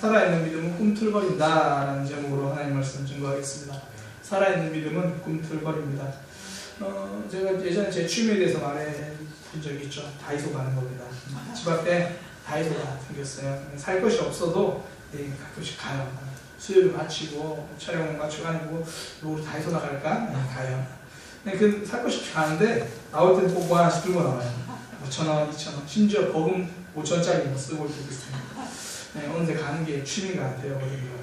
살아있는 믿음은 꿈틀거린다 라는 제목으로 하나님 말씀 증거하겠습니다. 살아있는 믿음은 꿈틀거립니다. 제가 예전에 제 취미에 대해서 말해준 적이 있죠. 다이소 가는 겁니다. 집 앞에 다이소가 생겼어요. 살 것이 없어도 가끔씩 가요. 수요일 마치고 촬영 마치고 아니고 우리 다이소 나갈까? 가요. 그 살 것이 없이 가는데 나올 때는 꼭 뭐 하나씩 들고 나와요. 5,000원, 2,000원, 심지어 버금 5,000원짜리 뭐 쓰고 이렇게 있어요. 어느새 가는 게 취미가 되어버린 것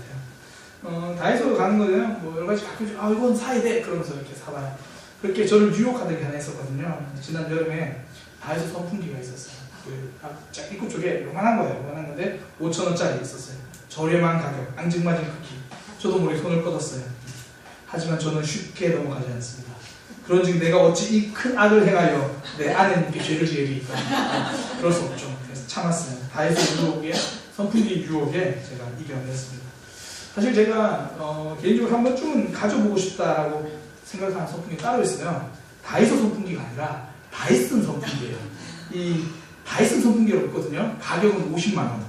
같아요. 다이소로 가는 거는 뭐 여러 가지 가끔씩 이건 사야 돼 그러면서 이렇게 사봐요. 그렇게 저를 유혹하던 게 하나 있었거든요. 지난 여름에 다이소 선풍기가 있었어요. 입구 쪽에 요만한 거예요. 요만한 건데 5,000원짜리 있었어요. 저렴한 가격, 앙증맞은 크기. 저도 모르게 손을 뻗었어요. 하지만 저는 쉽게 넘어가지 않습니다. 그런즉 내가 어찌 이 큰 악을 행하여 내 아내님께 죄를 지으리까. 그럴 수 없죠. 그래서 참았어요. 다이소 유혹에, 선풍기 유혹에 제가 이겨냈습니다. 사실 제가 개인적으로 한 번쯤은 가져보고 싶다라고 생각하는 선풍기 따로 있어요. 다이소 선풍기가 아니라 다이슨 선풍기예요. 이 다이슨 선풍기라고 있거든요. 가격은 50만원.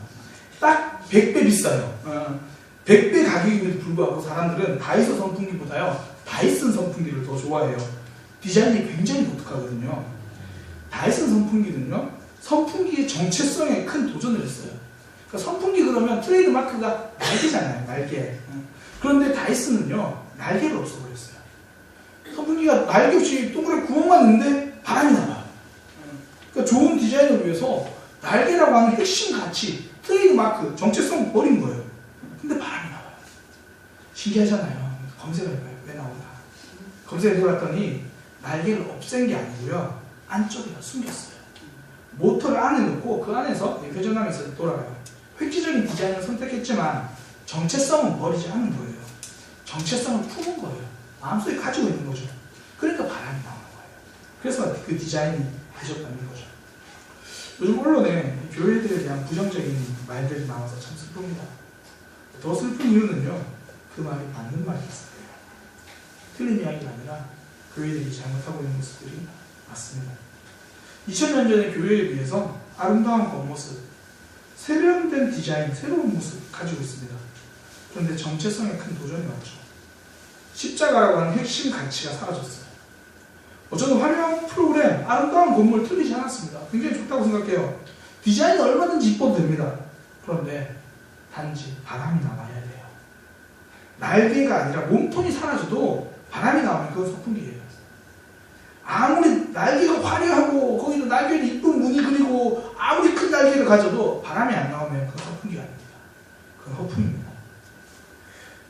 딱 100배 비싸요. 100배 가격임에도 불구하고 사람들은 다이소 선풍기보다요 다이슨 선풍기를 더 좋아해요. 디자인이 굉장히 독특하거든요. 다이슨 선풍기는요 선풍기의 정체성에 큰 도전을 했어요. 그러니까 선풍기 그러면 트레이드 마크가 날개잖아요. 날개. 그런데 다이슨은요 날개를 없애버렸어요. 선풍기가 날개 없이 동그랗게 구멍만 있는데 바람이 나와요. 그러니까 좋은 디자인을 위해서 날개라고 하는 핵심 가치, 트레이드 마크, 정체성 버린 거예요. 근데 바람이 나와요. 신기하잖아요. 검색을 해봐요. 왜 나오나. 검색해봤더니 날개를 없앤 게 아니고요. 안쪽에다 숨겼어요. 모터를 안에 넣고 그 안에서 회전하면서 돌아가요. 획기적인 디자인을 선택했지만 정체성은 버리지 않은 거예요. 정체성을 품은 거예요. 마음속에 가지고 있는 거죠. 그러니까 바람이 나오는 거예요. 그래서 그 디자인이 되셨다는 거죠. 요즘 언론에 교회들에 대한 부정적인 말들이 나와서 참 슬픕니다. 더 슬픈 이유는요. 그 말이 맞는 말이었어요. 틀린 이야기가 아니라 교회들이 잘못하고 있는 모습들이 맞습니다. 2000년 전의 교회에 비해서 아름다운 겉모습, 세련된 디자인, 새로운 모습 가지고 있습니다. 그런데 정체성에 큰 도전이 왔죠. 십자가라고 하는 핵심 가치가 사라졌어요. 저는 화려한 프로그램, 아름다운 건물 틀리지 않았습니다. 굉장히 좋다고 생각해요. 디자인은 얼마든지 이뻐도 됩니다. 그런데 단지 바람이 나와야 돼요. 날개가 아니라 몸통이 사라져도 바람이 나오면 그건 선풍기예요. 아무리 날개가 화려하고 거기도 날개에 이쁜 무늬 그리고 아무리 큰 날개를 가져도 바람이 안 나오면 그건 선풍기가 아닙니다. 그건 허풍입니다.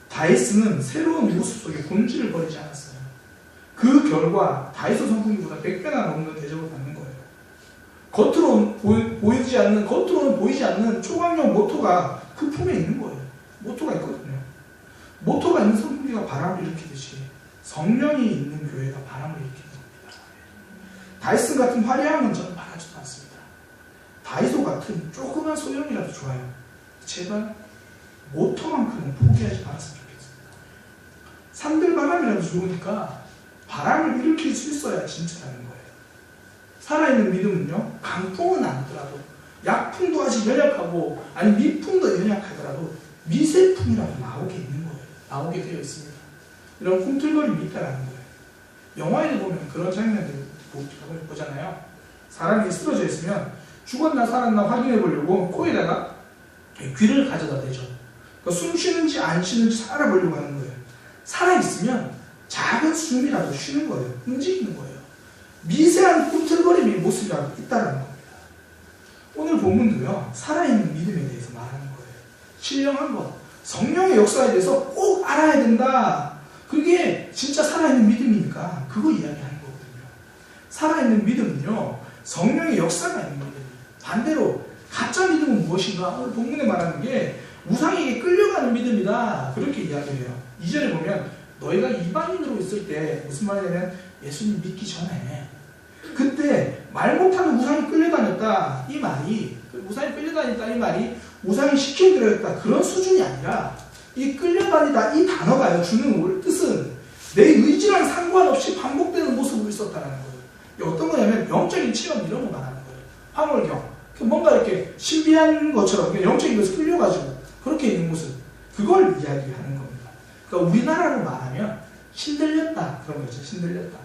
다이슨은 새로운 모습 속에 본질을 버리지 않았어요. 그 결과 다이소 선풍기보다 100배나 넘는 대접을 받는 거예요. 겉으로는 보이지 않는 초강력 모터가 그 품에 있는 거예요. 모터가 있거든요. 모터가 있는 선풍기가 바람을 일으키듯이 성령이 있는 교회가 바람을 일으키는 겁니다. 다이슨 같은 화려한 건 저는 바라지도 않습니다. 다이소 같은 조그만 소형이라도 좋아요. 제발 모터만큼은 포기하지 말았으면 좋겠습니다. 산들바람이라도 좋으니까 바람을 일으킬 수 있어야 진짜라는 거예요. 살아있는 믿음은요, 강풍은 아니더라도, 약풍도 아직 연약하고, 아니 미풍도 연약하더라도, 미세풍이라도 나오게 있는 거예요. 나오게 되어 있습니다. 이런 꿈틀거림이 있다라는 거예요. 영화에 보면 그런 장면들을 보잖아요. 사람이 쓰러져 있으면, 죽었나 살았나 확인해 보려고 코에다가 귀를 가져다 대죠. 그러니까 숨 쉬는지 안 쉬는지 살아보려고 하는 거예요. 살아있으면, 작은 숨이라도 쉬는 거예요. 움직이는 거예요. 미세한 꿈틀거림의 모습이라도 있다는 겁니다. 오늘 본문도요. 살아있는 믿음에 대해서 말하는 거예요. 신령한 것, 성령의 역사에 대해서 꼭 알아야 된다. 그게 진짜 살아있는 믿음이니까 그거 이야기하는 거거든요. 살아있는 믿음은요. 성령의 역사가 있는 믿음이에요. 반대로 가짜 믿음은 무엇인가? 오늘 본문에 말하는 게 우상에게 끌려가는 믿음이다. 그렇게 이야기해요. 2절에 보면 너희가 이방인으로 있을 때 무슨 말이냐면 예수님 믿기 전에 그때 말 못하는 우상이 끌려다녔다 이 말이 우상이 끌려다녔다 이 말이 우상이 시킨 대로 했다 그런 수준이 아니라 이 끌려다니다 이 단어가 주는 뜻은 내 의지랑 상관없이 반복되는 모습으로 있었다는 거예요. 어떤 거냐면 영적인 체험 이런 거 말하는 거예요. 황홀경 뭔가 이렇게 신비한 것처럼 영적인 것을 끌려가지고 그렇게 있는 모습, 그걸 이야기하는 겁니다. 그러니까 우리나라로 말하면 신들렸다 그런 거죠. 신들렸다.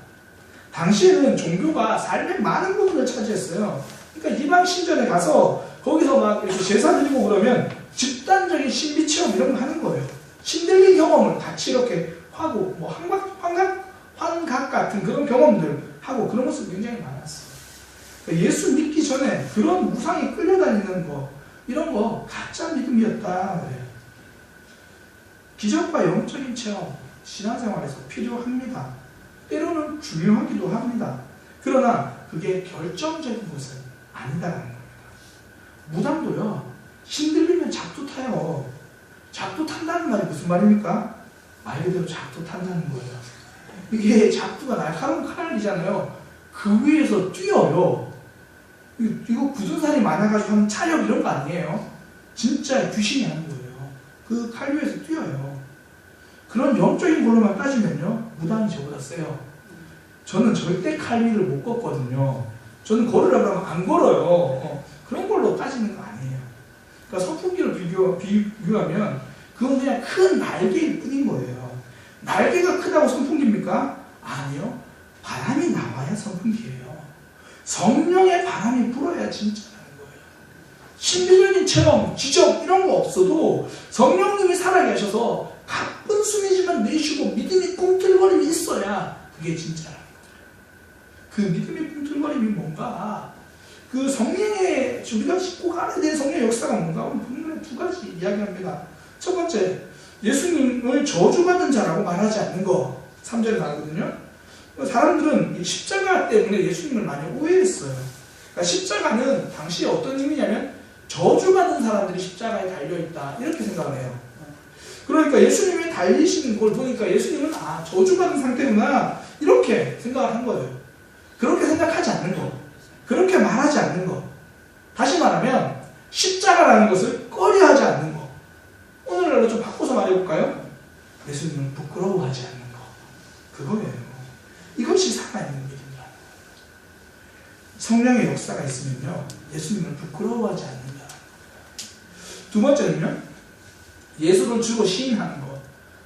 당시에는 종교가 삶의 많은 부분을 차지했어요. 그러니까 이방 신전에 가서 거기서 막 이렇게 제사 드리고 그러면 집단적인 신비 체험 이런 거 하는 거예요. 신들린 경험을 같이 이렇게 하고 뭐 환각 같은 그런 경험들 하고 그런 모습이 굉장히 많았어요. 그러니까 예수 믿기 전에 그런 우상에 끌려다니는 거 이런 거 가짜 믿음이었다 그래요. 기적과 영적인 체험 신앙생활에서 필요합니다. 때로는 중요하기도 합니다. 그러나 그게 결정적인 것은 아니다라는 겁니다. 무당도요, 신들리면 작두 타요. 작두 탄다는 말이 무슨 말입니까? 말 그대로 작두 탄다는 거예요. 이게 작두가 날카로운 칼이잖아요. 그 위에서 뛰어요. 이거 굳은 살이 많아가지고 하는 차력 이런 거 아니에요. 진짜 귀신이 하는 거예요. 그 칼 위에서 뛰어요. 그런 영적인 걸로만 따지면요, 무당이 저보다 세요. 저는 절대 칼 위를 못 걷거든요. 저는 걸으라고 하면 안 걸어요. 그런 걸로 따지는 거 아니에요. 그러니까 선풍기를 비교하면 그건 그냥 큰 날개일 뿐인 거예요. 날개가 크다고 선풍기입니까? 아니요. 바람이 나와야 선풍기예요. 성령의 바람이 불어야 진짜라는 거예요. 신비적인 체험, 기적 이런 거 없어도 성령님이 살아계셔서 가쁜 숨이지만 내쉬고 믿음이 꿈틀거림이 있어야 그게 진짜라는 거예요. 그 믿음의 꿈틀거림이 뭔가, 그 성령의 우리가 씻고 가야 될 성령의 역사가 뭔가 분명히 두 가지 이야기합니다. 첫 번째, 예수님을 저주받은 자라고 말하지 않는 거 3절에 나오거든요. 사람들은 십자가 때문에 예수님을 많이 오해했어요. 그러니까 십자가는 당시에 어떤 의미냐면 저주받은 사람들이 십자가에 달려있다 이렇게 생각을 해요. 그러니까 예수님이 달리시는 걸 보니까 예수님은 저주받은 상태구나 이렇게 생각을 한 거예요. 그렇게 생각하지 않는 거, 그렇게 말하지 않는 거, 다시 말하면 십자가라는 것을 꺼려하지 않는 거. 오늘날로 좀 바꿔서 말해볼까요? 예수님은 부끄러워하지 않는 거, 그거예요. 이것이 살아있는 믿음이라는 거예요. 성령의 역사가 있으면요, 예수님을 부끄러워하지 않는다는 거예요. 두 번째는요, 예수를 주로 시인하는 것.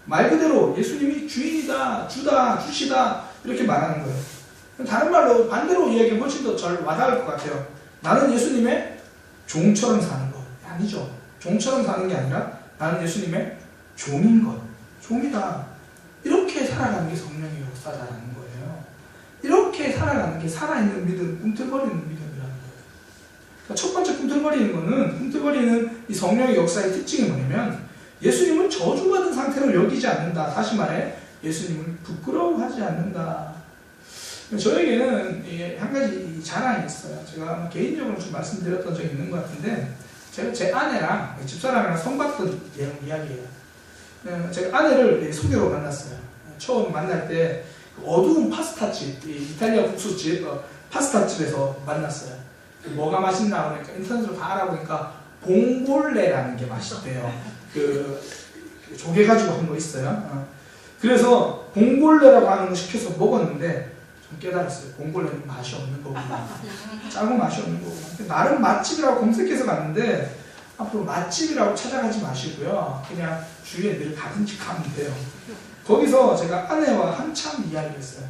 말 그대로 예수님이 주인이다, 주다, 주시다 이렇게 말하는 거예요. 다른 말로 반대로 이야기하면 훨씬 더 잘 와닿을 것 같아요. 나는 예수님의 종처럼 사는 것. 아니죠. 종처럼 사는 게 아니라 나는 예수님의 종인 것. 종이다. 이렇게 살아가는 게 성령의 역사라는 거예요. 이렇게 살아가는 게 살아있는 믿음, 꿈틀거리는 믿음이라는 거예요. 그러니까 첫 번째 꿈틀거리는 이 성령의 역사의 특징이 뭐냐면 예수님은 저주받은 상태로 여기지 않는다. 다시 말해 예수님을 부끄러워하지 않는다. 저에게는 한 가지 자랑이 있어요. 제가 개인적으로 좀 말씀드렸던 적이 있는 것 같은데, 제가 제 아내랑 집사람이랑 선봤던 이야기예요. 제가 아내를 소개로 만났어요. 처음 만날 때 어두운 파스타집, 이탈리아 국수집 파스타집에서 만났어요. 뭐가 맛있나 그러니까 인터넷으로 다 알아보니까 봉골레라는 게 맛있대요. 그 조개가지고 한 거 있어요. 그래서 봉골레라고 하는 거 시켜서 먹었는데 좀 깨달았어요. 봉골레는 맛이 없는 거구나. 짜고 맛이 없는 거구나. 나름 맛집이라고 검색해서 갔는데 앞으로 맛집이라고 찾아가지 마시고요. 그냥 주위에 늘 가든지 가면 돼요. 거기서 제가 아내와 한참 이야기했어요.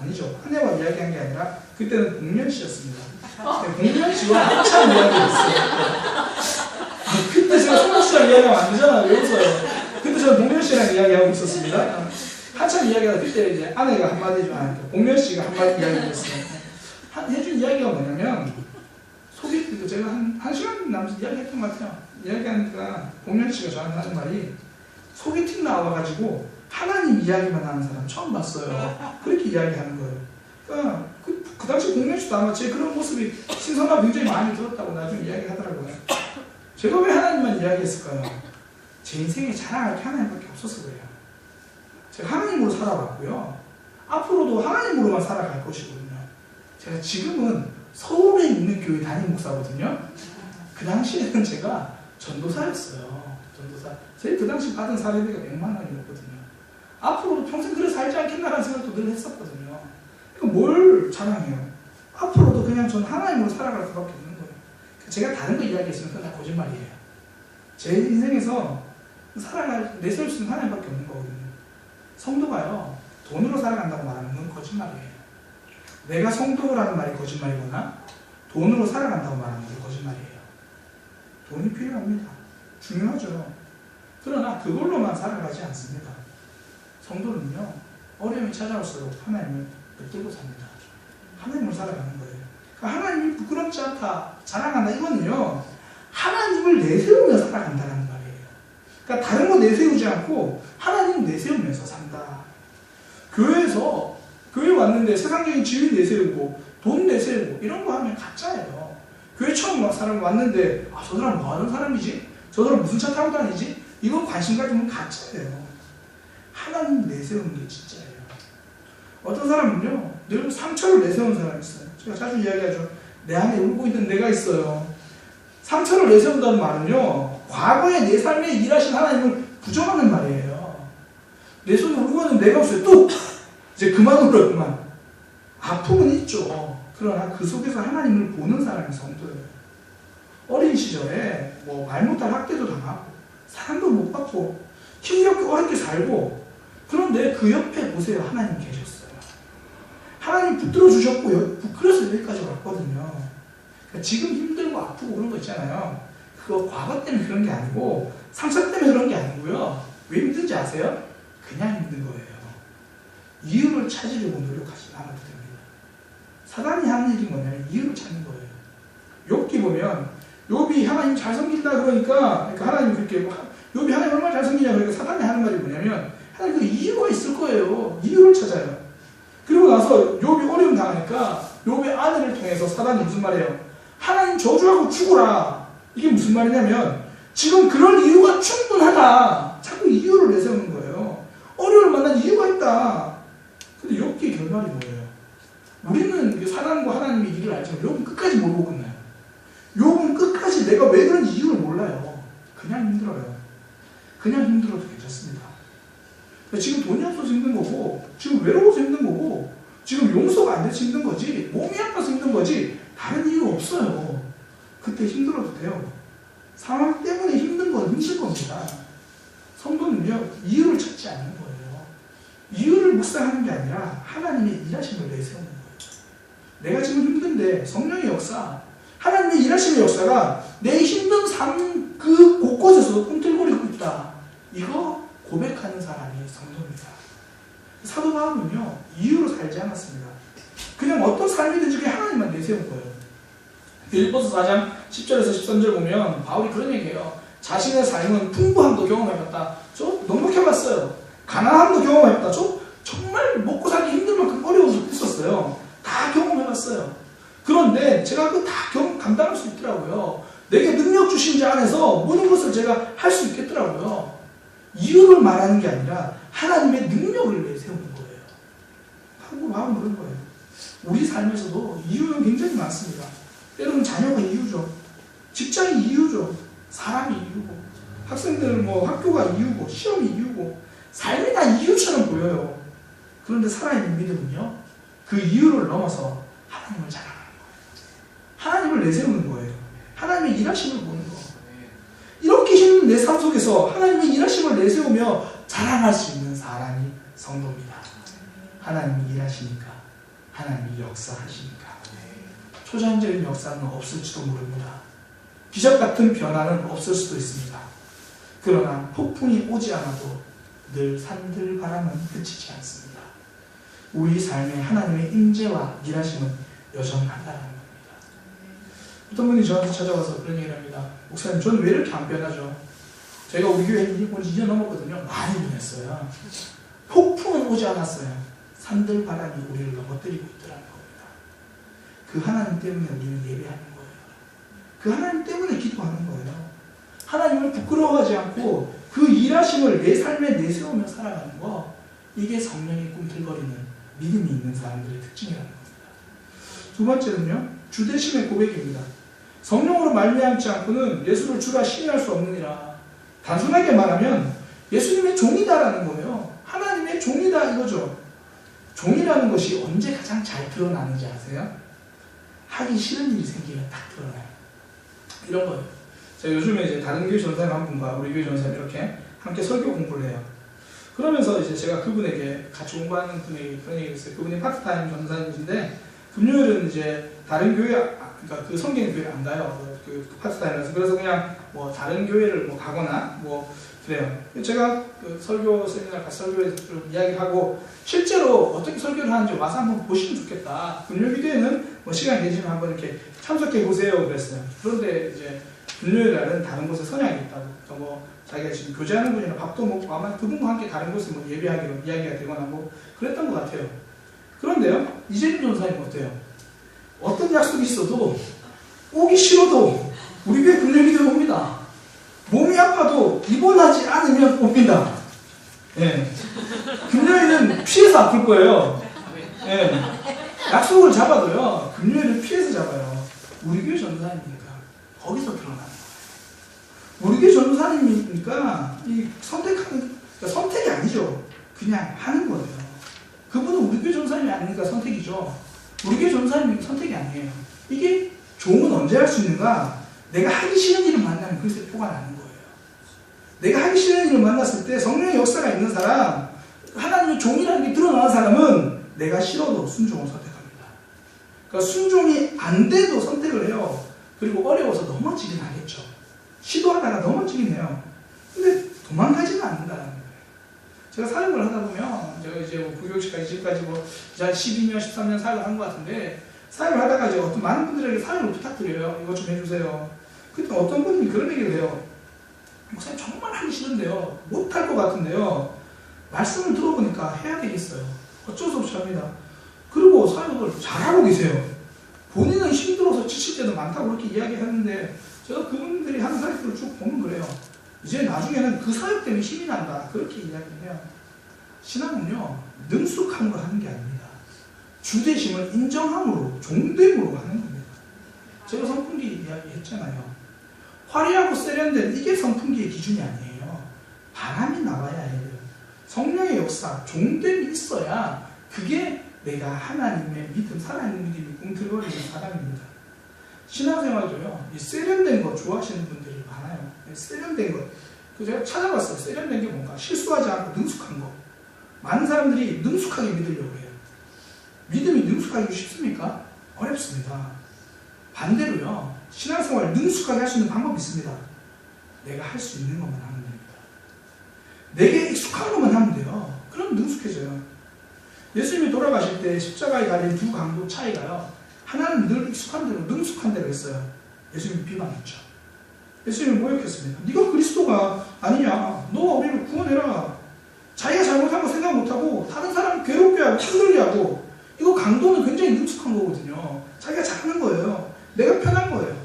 아니죠. 아내와 이야기한 게 아니라 그때는 복면 씨였습니다. 복면 씨와 한참 이야기했어요. 그때 제가 성국 씨랑 이야기하면 안 되잖아요. 왜 웃어요? 그때 저는 복면 씨랑 이야기하고 있었습니다. 한참 이야기하다 그때 이제 아내가 한마디 좀 하니까 복면 씨가 한마디 이야기했어요. 해준 이야기가 뭐냐면 소개팅 제가 한 시간 남짓 이야기했던 것 같아요. 이야기하니까 복면 씨가 저한테 하는 말이 소개팅 나와가지고 하나님 이야기만 하는 사람 처음 봤어요. 그렇게 이야기하는 거예요. 그러니까 그 당시 복면 씨도 아마 제 그런 모습이 신선하고 굉장히 많이 들었다고 나중에 이야기하더라고요. 제가 왜 하나님만 이야기했을까요? 제 인생에 자랑할 게 하나님밖에 없어서 그래요. 제가 하나님으로 살아봤고요. 앞으로도 하나님으로만 살아갈 것이거든요. 제가 지금은 서울에 있는 교회 담임 목사거든요. 그 당시에는 제가 전도사였어요. 전도사. 제가 그 당시 받은 사례비가 100만 원이었거든요. 앞으로도 평생 그래 살지 않겠나라는 생각도 늘 했었거든요. 그러니까 뭘 자랑해요? 앞으로도 그냥 전 하나님으로 살아갈 수밖에 없는 거예요. 제가 다른 거 이야기했으면 그건 다 거짓말이에요. 제 인생에서 내세울 수 있는 하나님밖에 없는 거거든요. 성도가요, 돈으로 살아간다고 말하는 건 거짓말이에요. 내가 성도라는 말이 거짓말이거나 돈으로 살아간다고 말하는 건 거짓말이에요. 돈이 필요합니다. 중요하죠. 그러나 그걸로만 살아가지 않습니다. 성도는요, 어려움이 찾아올수록 하나님을 붙들고 삽니다. 하나님을 살아가는 거예요. 그러니까 하나님이 부끄럽지 않다, 자랑한다, 이거는요, 하나님을 내세우며 살아간다는 말이에요. 그러니까 다른 거 내세우지 않고 하나님 내세우면서 산다. 교회 왔는데 세상적인 지위 내세우고 돈 내세우고 이런 거 하면 가짜예요. 교회 처음 사람 왔는데 저 사람 뭐 하는 사람이지? 저 사람 무슨 차 타고 다니지? 이거 관심 가지면 가짜예요. 하나님 내세우는 게 진짜예요. 어떤 사람은요, 늘 상처를 내세우는 사람이 있어요. 제가 자주 이야기하죠. 내 안에 울고 있는 내가 있어요. 상처를 내세운다는 말은요, 과거의 내 삶에 일하신 하나님을 부정하는 말이에요. 내 손에 울고 있는 내가 없어요. 또 이제 그만 울어요. 그만. 아픔은 있죠. 그러나 그 속에서 하나님을 보는 사람이 성도예요. 어린 시절에 말 못할 학대도 당하고 사랑도 못 받고 힘겹게 어렵게 살고, 그런데 그 옆에 보세요. 하나님 계셨어요. 하나님 붙들어 주셨고 그래서 여기까지 왔거든요. 그러니까 지금 힘들고 아프고 그런 거 있잖아요. 그거 과거 때문에 그런 게 아니고 상처 때문에 그런 게 아니고요. 왜 힘든지 아세요? 그냥 힘든 거예요. 이유를 찾으려고 노력하지 않아도 됩니다. 사단이 하는 일이 뭐냐면 이유를 찾는 거예요. 욥기 보면 욥이 하나님 잘 섬긴다 그러니까 하나님 그렇게 욥이 하나님 얼마나 잘 섬기냐 그러니까 사단이 하는 말이 뭐냐면 하나님 그 이유가 있을 거예요. 이유를 찾아요. 그리고 나서 욥이 어려움 당하니까 욥의 아내를 통해서 사단이 무슨 말이에요? 하나님 저주하고 죽어라. 이게 무슨 말이냐면 지금 그런 이유가 충분하다. 자꾸 이유를 내세우는 거예요. 어려움을 만난 이유가 있다. 근데 욥기의 결말이 뭐예요? 우리는 사단과 하나님의 일을 알지만 욥은 끝까지 모르고 끝나요. 욥은 끝까지 내가 왜 그런 이유를 몰라요. 그냥 힘들어요. 그냥 힘들어도 괜찮습니다. 지금 돈이 없어서 힘든 거고, 지금 외로워서 힘든 거고, 지금 용서가 안 돼서 힘든 거지, 몸이 아파서 힘든 거지, 다른 이유 없어요. 그때 힘들어도 돼요. 상황 때문에 힘든 건 힘들 겁니다. 성도는요, 이유를 찾지 않는 거예요. 이유를 묵상하는 게 아니라 하나님의 일하심을 내세우는 거예요. 내가 지금 힘든데 성령의 역사, 하나님의 일하심의 역사가 내 힘든 삶 그 곳곳에서 꿈틀거리고 있다. 이거 고백하는 사람이 성도입니다. 사도 바울은요, 이유로 살지 않았습니다. 그냥 어떤 삶이든지 그냥 하나님만 내세운 거예요. 빌립보서 4장 10절에서 13절 보면 바울이 그런 얘기해요. 자신의 삶은 풍부함도 경험해봤다. 저 넉넉해봤어요. 가난함도 경험해봤다. 저 정말 먹고 살기 힘들 만큼 어려운 적도 있었어요. 다 경험해봤어요. 그런데 제가 그 다 감당할 수 있더라고요. 내게 능력 주신 자 안에서 모든 것을 제가 할 수 있겠더라고요. 이유를 말하는 게 아니라 하나님의 능력을 내세우는 거예요. 바울은 그런 거예요. 우리 삶에서도 이유는 굉장히 많습니다. 때로는 자녀가 이유죠. 직장이 이유죠. 사람이 이유고, 학생들 학교가 이유고, 시험이 이유고, 삶이 다 이유처럼 보여요. 그런데 살아있는 믿음은요, 그 이유를 넘어서 하나님을 자랑하는 거예요. 하나님을 내세우는 거예요. 하나님의 일하심을 보는 거. 이렇게 힘든 내 삶 속에서 하나님의 일하심을 내세우며 자랑할 수 있는 사람이 성도입니다. 하나님이 일하시니까, 하나님이 역사하시니까. 초자연적인 역사는 없을지도 모릅니다. 기적 같은 변화는 없을 수도 있습니다. 그러나 폭풍이 오지 않아도 늘 산들 바람은 그치지 않습니다. 우리 삶에 하나님의 임재와 일하심은 여전하다는 겁니다. 어떤 분이 저한테 찾아와서 그런 얘기를 합니다. 목사님, 저는 왜 이렇게 안 변하죠? 제가 우리 교회에 온 지 2년 넘었거든요. 많이 변했어요. 폭풍은 오지 않았어요. 산들 바람이 우리를 넘어뜨리고 있더라는 겁니다. 그 하나님 때문에 우리는 예배하는 거예요. 그 하나님 때문에 기도하는 거예요. 하나님을 부끄러워하지 않고 그 일하심을 내 삶에 내세우며 살아가는 거, 이게 성령이 꿈틀거리는 믿음이 있는 사람들의 특징이라는 겁니다. 두 번째는요, 주대심의 고백입니다. 성령으로 말미암지 않고는 예수를 주라 시인할 수 없느니라. 단순하게 말하면 예수님의 종이다라는 거예요. 하나님의 종이다 이거죠. 종이라는 것이 언제 가장 잘 드러나는지 아세요? 하기 싫은 일이 생기면 딱 드러나요. 이런 거예요. 제가 요즘에 이제 다른 교회 전사님 한 분과 우리 교회 전사님 이렇게 함께 설교 공부를 해요. 그러면서 이제 제가 그분에게 같이 공부하는 분에게 그런 얘기를 했어요. 그분이 파트타임 전사님이신데 금요일은 이제 다른 교회, 그러니까 그 성경 교회를 안 가요. 그 파트타임이라서. 그래서 그냥 뭐 다른 교회를 뭐 가거나 뭐 그래요. 제가 그 설교 세미나 같이 설교에서 좀 이야기하고 실제로 어떻게 설교를 하는지 와서 한번 보시면 좋겠다. 금요일 기도에는 뭐 시간 되시면 한번 이렇게 참석해 보세요. 그랬어요. 그런데 이제 금요일 날은 다른 곳에 선양이 있다고. 그러니까 뭐 자기가 지금 교제하는 분이랑 밥도 먹고 아마 그분과 함께 다른 곳에 뭐 예배하기로 이야기가 되거나 뭐 그랬던 것 같아요. 그런데요, 이재림 전사님 어때요? 어떤 약속이 있어도 오기 싫어도 우리 교회 금요일 기도에 옵니다. 몸이 아파도 입원하지 않으면 옵니다. 예. 금요일은 피해서 아플 거예요. 예. 약속을 잡아도요, 금요일은 피해서 잡아요. 우리 교회 전도사님이니까 거기서 드러나는 거예요. 우리 교회 전도사님이니까 이 선택하는, 그러니까 선택이 아니죠. 그냥 하는 거예요. 그분은 우리 교회 전도사님이 아니니까 선택이죠. 우리 교회 전도사님이 선택이 아니에요. 이게 종은 언제 할 수 있는가? 내가 하기 싫은 일을 만나면 그래서 표가 나는 거예요. 내가 하기 싫은 일을 만났을 때 성령의 역사가 있는 사람, 하나님의 종이라는 게 드러나는 사람은 내가 싫어도 순종을 선택합니다. 그러니까 순종이 안 돼도 선택을 해요. 그리고 어려워서 넘어지긴 하겠죠. 시도하다가 넘어지긴 해요. 근데 도망가지는 않는다는 거예요. 제가 사역을 하다 보면, 제가 이제 뭐 부교육시까지 지금까지 뭐 12년, 13년 사역을 한 것 같은데, 사역을 하다가 이제 어떤 많은 분들에게 사역을 부탁드려요. 이것 좀 해주세요. 그때 어떤 분이 그런 얘기를 해요. 목사님 정말 하기 싫은데요. 못할 것 같은데요. 말씀을 들어보니까 해야 되겠어요. 어쩔 수 없이 합니다. 그리고 사역을 잘하고 계세요. 본인은 힘들어서 지칠 때도 많다고 그렇게 이야기하는데 제가 그분들이 하는 사역들을 쭉 보면 그래요. 이제 나중에는 그 사역 때문에 힘이 난다. 그렇게 이야기해요. 신앙은요, 능숙함으로 하는 게 아닙니다. 주되심을 인정함으로, 종됨으로 하는 겁니다. 제가 선풍기 이야기했잖아요. 화려하고 세련된 이게 선풍기의 기준이 아니에요. 바람이 나와야 해요. 성령의 역사, 종됨이 있어야 그게 내가 하나님의 믿음, 살아있는 믿음이 꿈틀거리는 사람입니다. 신앙생활도요, 이 세련된 거 좋아하시는 분들이 많아요. 세련된 것. 제가 찾아봤어요. 세련된 게 뭔가? 실수하지 않고 능숙한 거. 많은 사람들이 능숙하게 믿으려고 해요. 믿음이 능숙하기 쉽습니까? 어렵습니다. 반대로요, 신앙생활을 능숙하게 할 수 있는 방법이 있습니다. 내가 할 수 있는 것만 하면 됩니다. 내게 익숙한 것만 하면 돼요. 그럼 능숙해져요. 예수님이 돌아가실 때 십자가에 달린 두 강도 차이가요, 하나는 늘 익숙한 대로, 능숙한 대로 했어요. 예수님이 비방했죠. 예수님이 모욕했습니다. 네가 그리스도가 아니냐, 너가 우리를 구원해라. 자기가 잘못한 거 생각 못하고 다른 사람 괴롭게 하고 힘들게 하고, 이거 강도는 굉장히 능숙한 거거든요. 자기가 잘하는 거예요. 내가 편한 거예요.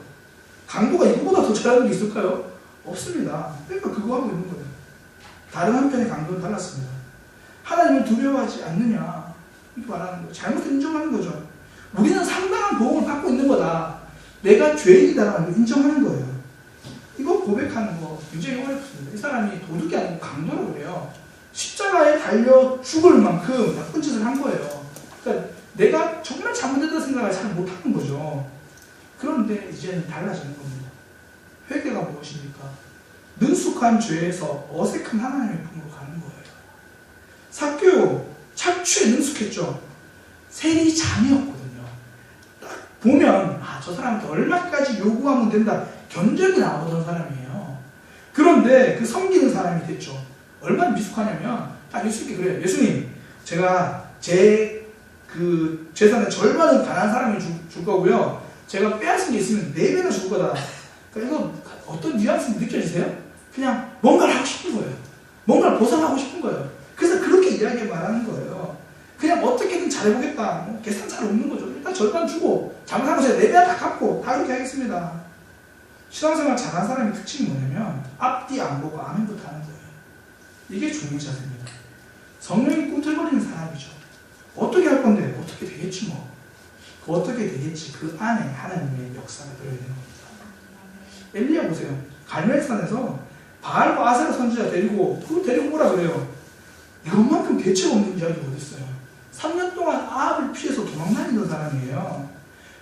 강도가 이거보다 더 잘하는 게 있을까요? 없습니다. 그러니까 그거 하고 있는 거예요. 다른 한편의 강도는 달랐습니다. 하나님을 두려워하지 않느냐, 이렇게 말하는 거예요. 잘못을 인정하는 거죠. 우리는 상당한 보험을 받고 있는 거다. 내가 죄인이다라는 걸 인정하는 거예요. 이거 고백하는 거 굉장히 어렵습니다. 이 사람이 도둑이 아니고 강도라고 그래요. 십자가에 달려 죽을 만큼 나쁜 짓을 한 거예요. 그러니까 내가 정말 잘못했다는 생각을 잘 못하는 거죠. 그런데 이제는 달라지는 겁니다. 회개가 무엇입니까? 능숙한 죄에서 어색한 하나님의 품으로 가는 거예요. 삭개오 착취에 능숙했죠. 세리장이었거든요. 딱 보면 저 사람한테 얼마까지 요구하면 된다, 견적이 나오던 사람이에요. 그런데 그 섬기는 사람이 됐죠. 얼마나 미숙하냐면 딱 예수님께 그래요. 예수님, 제가 제 그 재산의 절반은 가난한 사람이 줄 거고요. 제가 빼앗은 게 있으면 4배나 줄 거다. 그러니까 이거 어떤 뉘앙스 느껴지세요? 그냥 뭔가를 하고 싶은 거예요. 뭔가를 보상하고 싶은 거예요. 그래서 그렇게 이야기 말하는 거예요. 그냥 어떻게든 잘해보겠다. 뭐 계산 잘 없는 거죠. 일단 절반 주고 잘못한 거 제가 4배 다 갚고 다 그렇게 하겠습니다. 신앙생활 잘하는 사람의 특징이 뭐냐면 앞뒤 안 보고 아멘부터 하는 거예요. 이게 종의 자세입니다. 성령이 꿈틀거리는 사람이죠. 어떻게 할 건데? 어떻게 되겠지 뭐. 그 어떻게 되겠지. 그 안에 하나님의 역사가 들어있는 겁니다. 엘리야 보세요. 갈멜산에서 바알과 아세라 선지자 데리고 오라 그래요. 이것만큼 대책 없는 이야기가 어딨어요. 3년 동안 아합을 피해서 도망다니는 사람이에요.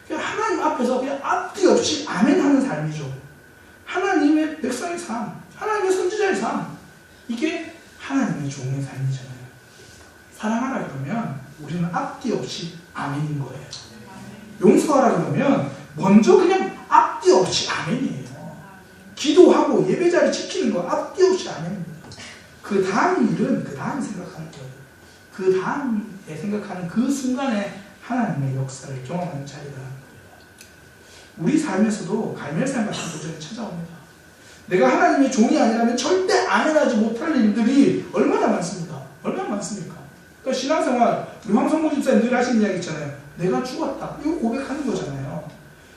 그냥 하나님 앞에서 그냥 앞뒤 없이 아멘 하는 삶이죠. 하나님의 백성의 삶, 하나님의 선지자의 삶, 이게 하나님의 종의 삶이잖아요. 사랑하라 그러면 우리는 앞뒤 없이 아멘인 거예요. 용서하라 그러면 먼저 그냥 앞뒤 없이 아멘이에요. 기도하고 예배자를 지키는 거 앞뒤 없이 아멘입니다. 그 다음 일은 그 다음 생각하는 거예요. 그 다음에 생각하는 그 순간에 하나님의 역사를 경험하는 자리가 거예요. 우리 삶에서도 갈멜산 같은 도전이 찾아옵니다. 내가 하나님의 종이 아니라면 절대 아멘하지 못할 일들이 얼마나 많습니다. 얼마나 많습니까? 그러니까 신앙생활, 우리 황성모 집사님 늘 하시는 이야기 있잖아요. 내가 죽었다. 이거 고백하는 거잖아요.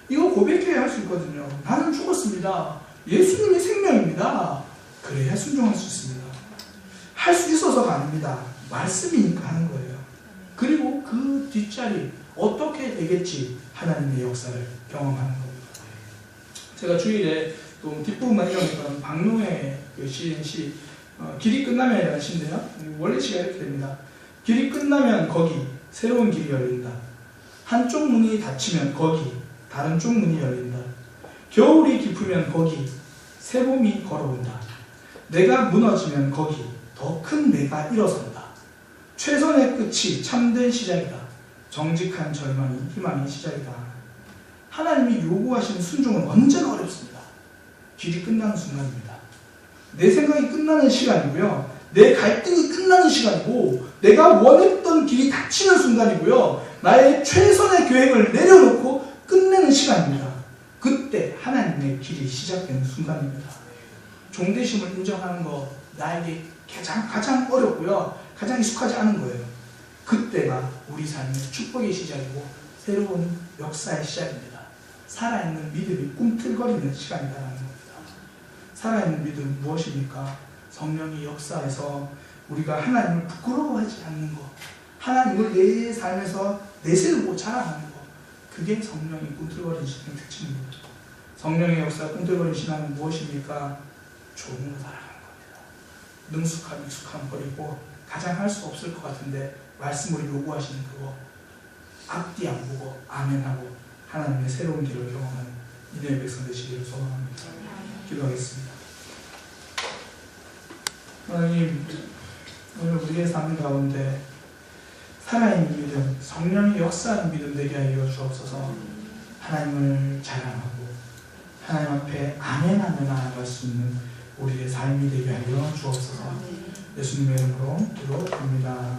이거 고백해야 할 수 있거든요. 나는 죽었습니다. 예수님이 생명입니다. 그래야 순종할 수 있습니다. 할 수 있어서가 아닙니다. 말씀이니까 하는 거예요. 그리고 그 뒷자리 어떻게 되겠지 하나님의 역사를 경험하는 겁니다. 제가 주일에 또 뒷부분만 읽으면 박노해 그 시인 시 길이 끝나면이라는 시인데요. 원래 시가 이렇게 됩니다. 길이 끝나면 거기 새로운 길이 열린다. 한쪽 문이 닫히면 거기 다른 쪽 문이 열린다. 겨울이 깊으면 거기 새봄이 걸어온다. 내가 무너지면 거기 더 큰 내가 일어선다. 최선의 끝이 참된 시작이다. 정직한 절망이 희망의 시작이다. 하나님이 요구하시는 순종은 언제나 어렵습니다. 길이 끝나는 순간입니다. 내 생각이 끝나는 시간이고요. 내 갈등이 끝나는 시간이고 내가 원했던 길이 닫히는 순간이고요. 나의 최선의 계획을 내려놓고 끝내는 시간입니다. 그때 하나님의 길이 시작되는 순간입니다. 종되심을 인정하는 거 나에게 가장 어렵고요. 가장 익숙하지 않은 거예요. 그때가 우리 삶의 축복의 시작이고 새로운 역사의 시작입니다. 살아있는 믿음이 꿈틀거리는 시간이라는 겁니다. 살아있는 믿음 무엇입니까? 성령의 역사에서 우리가 하나님을 부끄러워하지 않는 것, 하나님을 내 삶에서 내세우고 자랑하는 것, 그게 성령이 꿈틀거리는 신앙의 특징입니다. 성령의 역사 꿈틀거리는 신앙은 무엇입니까? 좋은 거 살아가는 겁니다. 능숙함, 익숙함 버리고 가장 할 수 없을 것 같은데 말씀으로 요구하시는 그거 앞뒤 안 보고 아멘하고 하나님의 새로운 길을 경험하는 믿음의 백성 되시기를 소망합니다. 기도하겠습니다. 하나님, 오늘 우리의 삶 가운데 살아있는 믿음, 성령이 역사하는 믿음 되게 하여 주옵소서. 하나님을 자랑하고 하나님 앞에 아멘하며 나아갈 수 있는 우리의 삶이 되게 하여 주옵소서. 예수님의 이름으로 기도드립니다.